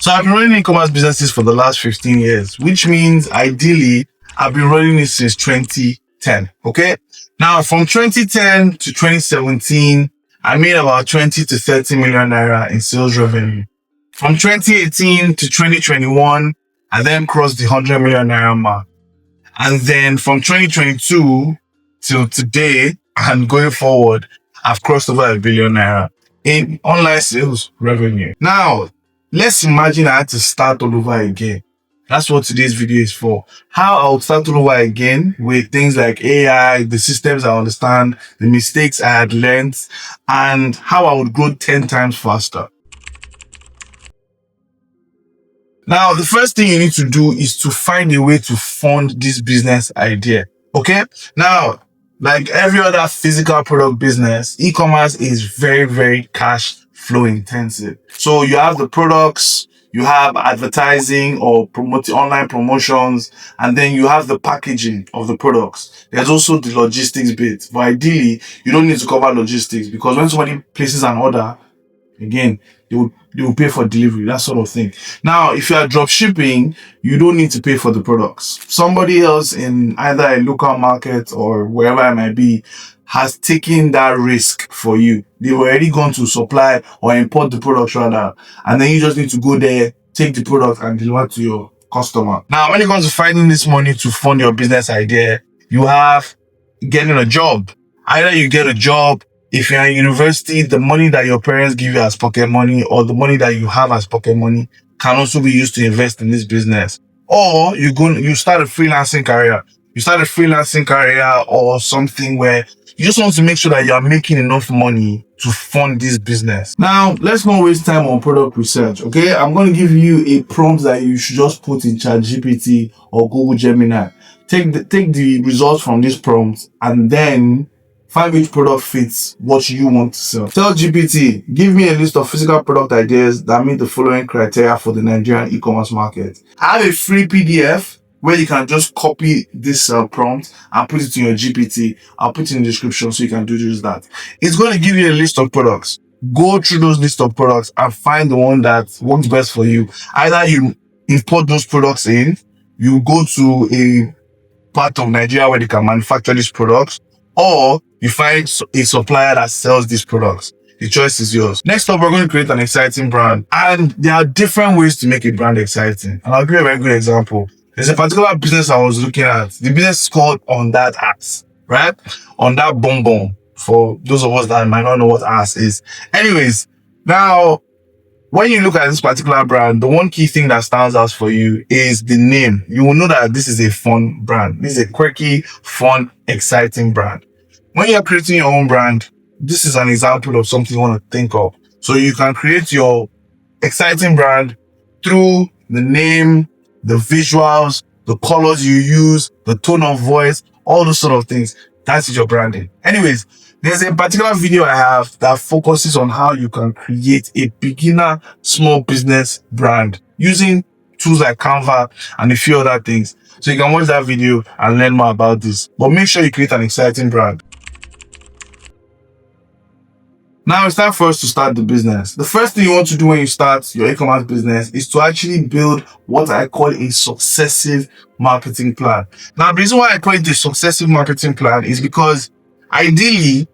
So I've been running e-commerce businesses for the last 15 years, which means ideally I've been running it since 2010. Okay. Now from 2010 to 2017, I made about 20 to 30 million naira in sales revenue. From 2018 to 2021, I then crossed the 100 million naira mark. And then from 2022 till today and going forward, I've crossed over a billion naira in online sales revenue. Now, let's imagine I had to start all over again. That's what today's video is for. How I would start all over again with things like AI, the systems I understand, the mistakes I had learned, and how I would grow 10 times faster. Now, the first thing you need to do is to find a way to fund this business idea. Okay? Now, like every other physical product business, e-commerce is very, very cash flow intensive. So you have the products, you have advertising or promoting online promotions, and then you have the packaging of the products. There's also the logistics bit. But ideally, you don't need to cover logistics because when somebody places an order, again, they will pay for delivery, that sort of thing. Now, if you are drop shipping, you don't need to pay for the products. Somebody else in either a local market or wherever it might be has taken that risk for you. They've already gone to supply or import the products rather, and then you just need to go there, take the product and deliver to your customer. Now, when it comes to finding this money to fund your business idea, you have getting a job. Either you get a job. If you're in university, the money that your parents give you as pocket money or the money that you have as pocket money can also be used to invest in this business. Or you start a freelancing career. You start a freelancing career or something where you just want to make sure that you are making enough money to fund this business. Now, let's not waste time on product research, okay? I'm going to give you a prompt that you should just put in ChatGPT or Google Gemini. Take the results from this prompt and then find which product fits what you want to sell. Tell GPT, give me a list of physical product ideas that meet the following criteria for the Nigerian e-commerce market. I have a free PDF where you can just copy this prompt and put it in your GPT. I'll put it in the description so you can do just that. It's going to give you a list of products. Go through those list of products and find the one that works best for you. Either you import those products in, you go to a part of Nigeria where they can manufacture these products, or you find a supplier that sells these products. The choice is yours. Next up, we're going to create an exciting brand. And there are different ways to make a brand exciting. And I'll give you a very good example. There's a particular business I was looking at. The business is called On That Ass, right? On That Boom Boom. For those of us that might not know what ass is. Anyways, now, when you look at this particular brand, the one key thing that stands out for you is the name. You will know that this is a fun brand. This is a quirky, fun, exciting brand. When you're creating your own brand, this is an example of something you want to think of. So you can create your exciting brand through the name, the visuals, the colors you use, the tone of voice, all those sort of things. That's your branding. Anyways, there's a particular video I have that focuses on how you can create a beginner small business brand using tools like Canva and a few other things. So you can watch that video and learn more about this. But make sure you create an exciting brand. Now it's time for us to start the business. The first thing you want to do when you start your e-commerce business is to actually build what I call a successive marketing plan. Now, the reason why I call it a successive marketing plan is because ideally,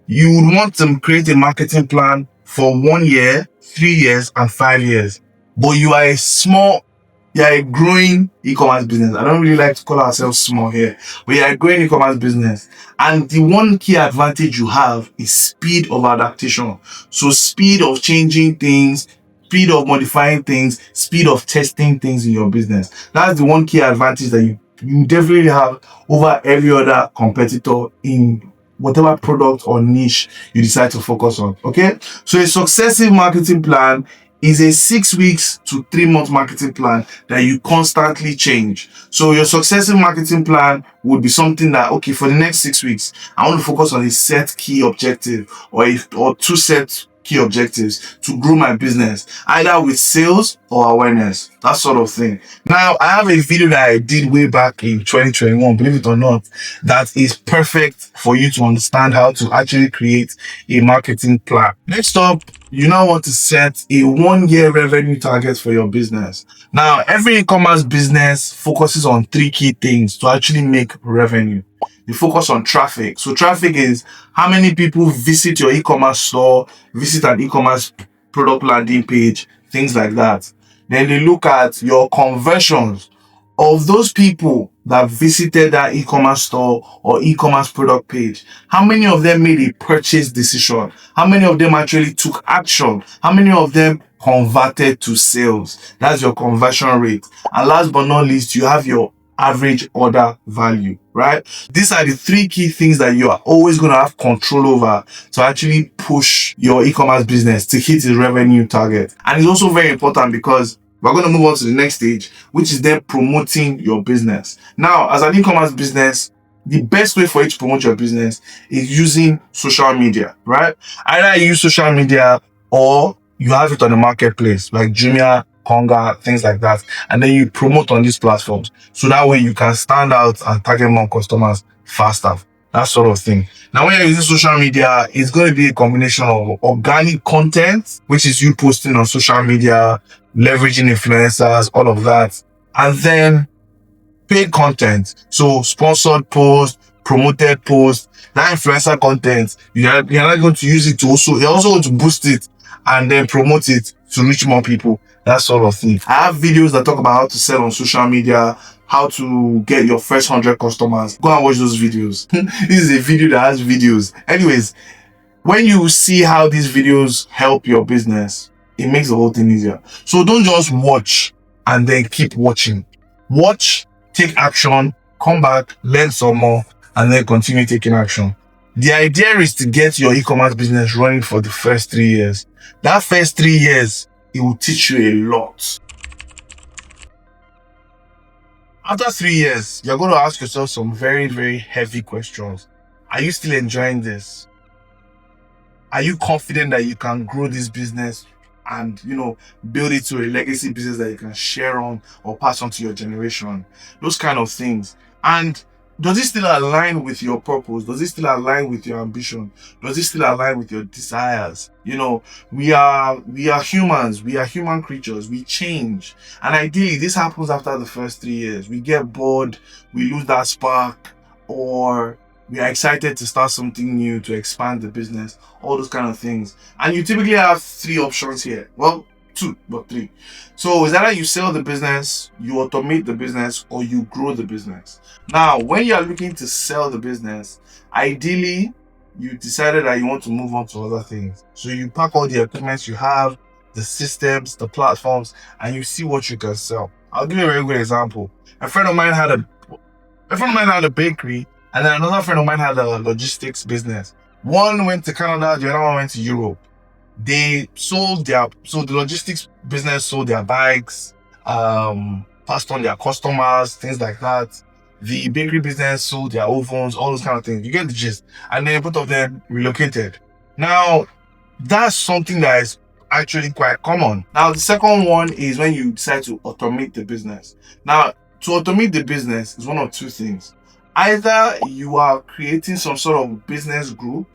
you would want to create a marketing plan for 1 year, 3 years, and 5 years. But you are a growing e-commerce business. I don't really like to call ourselves small here, but you're a growing e-commerce business. And the one key advantage you have is speed of adaptation. So speed of changing things, speed of modifying things, speed of testing things in your business. That's the one key advantage that you definitely have over every other competitor in whatever product or niche you decide to focus on. Okay? So a successive marketing plan is a 6 weeks to 3 month marketing plan that you constantly change. So your successive marketing plan would be something that, okay, for the next 6 weeks, I want to focus on a set key objective or 2 set key objectives to grow my business, either with sales or awareness, that sort of thing. Now, I have a video that I did way back in 2021, believe it or not, that is perfect for you to understand how to actually create a marketing plan. Next up, you now want to set a 1 year revenue target for your business. Now, every e-commerce business focuses on three key things to actually make revenue. You focus on traffic. So traffic is how many people visit your e-commerce store, visit an e-commerce product landing page, things like that. Then they look at your conversions of those people that visited that e-commerce store or e-commerce product page. How many of them made a purchase decision? How many of them actually took action? How many of them converted to sales? That's your conversion rate. And last but not least, you have your average order value, right? These are the three key things that you are always going to have control over to actually push your e-commerce business to hit its revenue target. And it's also very important because we're going to move on to the next stage, which is then promoting your business. Now, as an e-commerce business, the best way for you to promote your business is using social media, right? Either you use social media or you have it on the marketplace like Jumia, Konga, things like that, and then you promote on these platforms. So that way you can stand out and target more customers faster. That sort of thing. Now, when you're using social media, it's going to be a combination of organic content, which is you posting on social media, leveraging influencers, all of that. And then paid content. So sponsored posts, promoted posts, that influencer content, you're not going to use it to you're also going to boost it and then promote it to reach more people, that sort of thing. I have videos that talk about how to sell on social media, how to get your first 100 customers. Go and watch those videos. This is a video that has videos. Anyways, when you see how these videos help your business, it makes the whole thing easier. So don't just watch and then keep watching. Watch, take action, come back, learn some more, and then continue taking action. The idea is to get your e-commerce business running for the first 3 years. That first 3 years, it will teach you a lot. After 3 years, you're going to ask yourself some very, very heavy questions. Are you still enjoying this? Are you confident that you can grow this business and, build it to a legacy business that you can share on or pass on to your generation? Those kind of things. And does it still align with your purpose? Does it still align with your ambition? Does it still align with your desires? We are humans. We are human creatures. We change. And ideally, this happens after the first 3 years. We get bored. We lose that spark, or we are excited to start something new, to expand the business, all those kind of things. And you typically have 3 options here. Well, 2, but 3. So it's either you sell the business, you automate the business, or you grow the business. Now, when you are looking to sell the business, ideally, you decided that you want to move on to other things. So you pack all the equipment you have, the systems, the platforms, and you see what you can sell. I'll give you a very good example. A friend of mine had a bakery, and then another friend of mine had a logistics business. One went to Canada, the other one went to Europe. They so the logistics business sold their bikes, passed on their customers, things like that. The bakery business sold their ovens, all those kind of things. You get the gist. And then both of them relocated. Now, that's something that is actually quite common. Now, the second one is when you decide to automate the business. Now, to automate the business is one of 2 things. Either you are creating some sort of business group,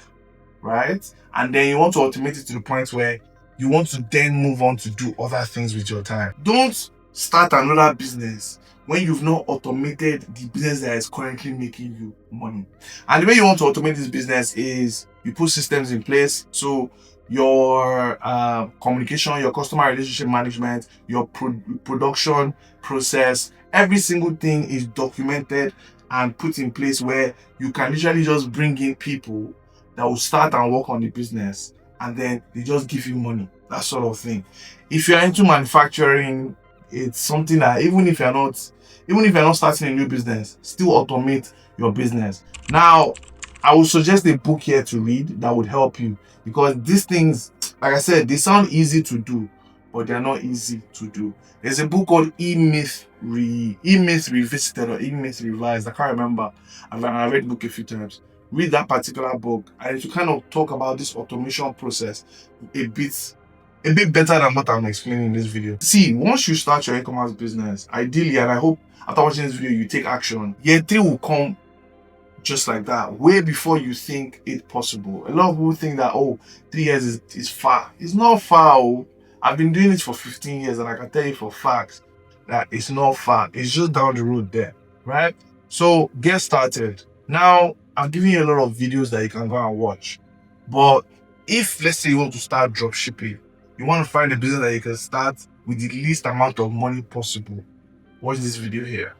right? And then you want to automate it to the point where you want to then move on to do other things with your time. Don't start another business when you've not automated the business that is currently making you money. And the way you want to automate this business is you put systems in place. So your communication, your customer relationship management, your production process, every single thing is documented and put in place where you can literally just bring in people that will start and work on the business, and then they just give you money, that sort of thing. If you're into manufacturing, it's something that even if you're not starting a new business, still automate your business. Now, I would suggest a book here to read that would help you, because these things, like I said, they sound easy to do, but they're not easy to do. There's a book called E-Myth Revisited or E-Myth Revised. I can't remember. I've read the book a few times. read that particular book and to kind of talk about this automation process a bit better than what I'm explaining in this video. See, once you start your e-commerce business, ideally, and I hope after watching this video you take action, year 3 will come just like that, way before you think it possible. A lot of people think that, oh, 3 years is far. It's not far. Oh. I've been doing it for 15 years and I can tell you for facts that it's not far. It's just down the road there, right? So get started. Now, I'm giving you a lot of videos that you can go and watch. But if, let's say, you want to start drop shipping, you want to find a business that you can start with the least amount of money possible, watch this video here.